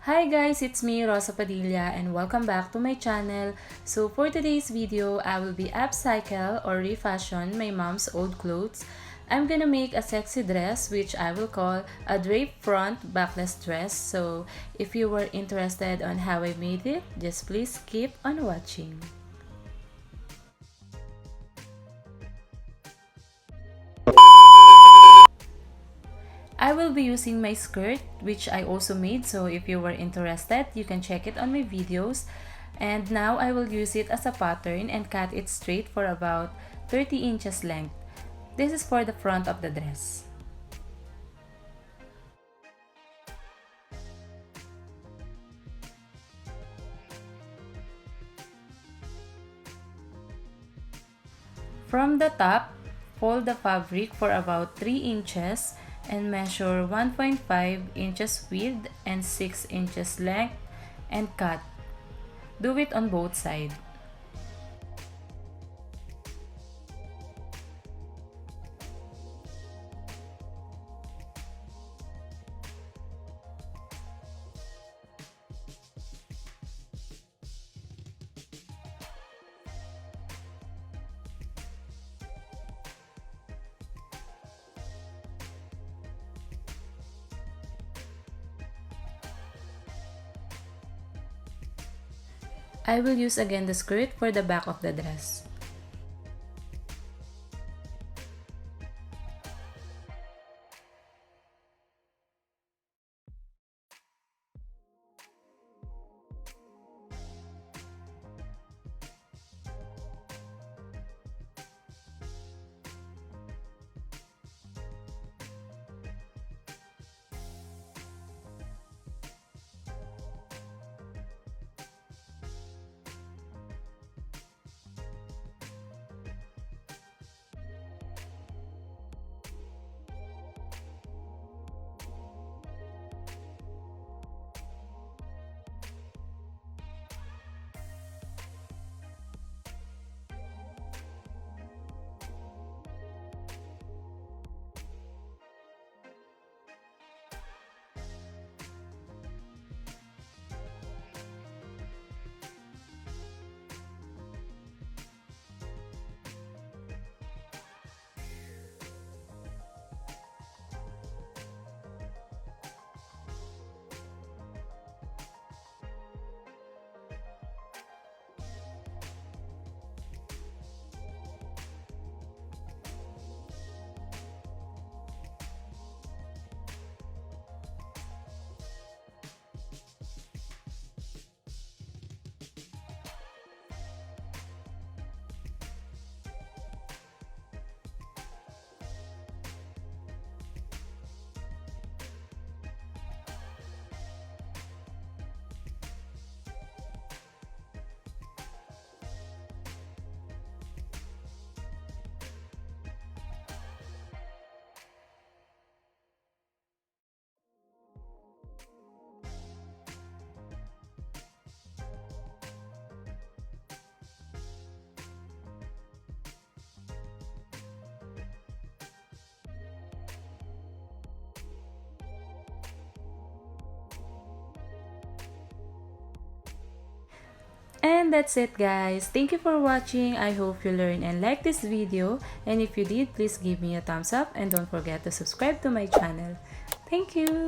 Hi guys, it's me Rosa Padilla and welcome back to my channel. So for today's video, I will be upcycle or refashion my mom's old clothes. I'm gonna make a sexy dress which I will call a drape front backless dress. So if you were interested on how I made it, just please keep on watching. I will be using my skirt, which I also made, so if you were interested, you can check it on my videos. And now I will use it as a pattern and cut it straight for about 30 inches length. This is for the front of the dress. From the top, fold the fabric for about 3 inches and measure 1.5 inches width and 6 inches length and cut. Do it on both sides. I will use again the skirt for the back of the dress. And that's it guys. Thank you for watching. I hope you learned and liked this video. And if you did, please give me a thumbs up and don't forget to subscribe to my channel. Thank you!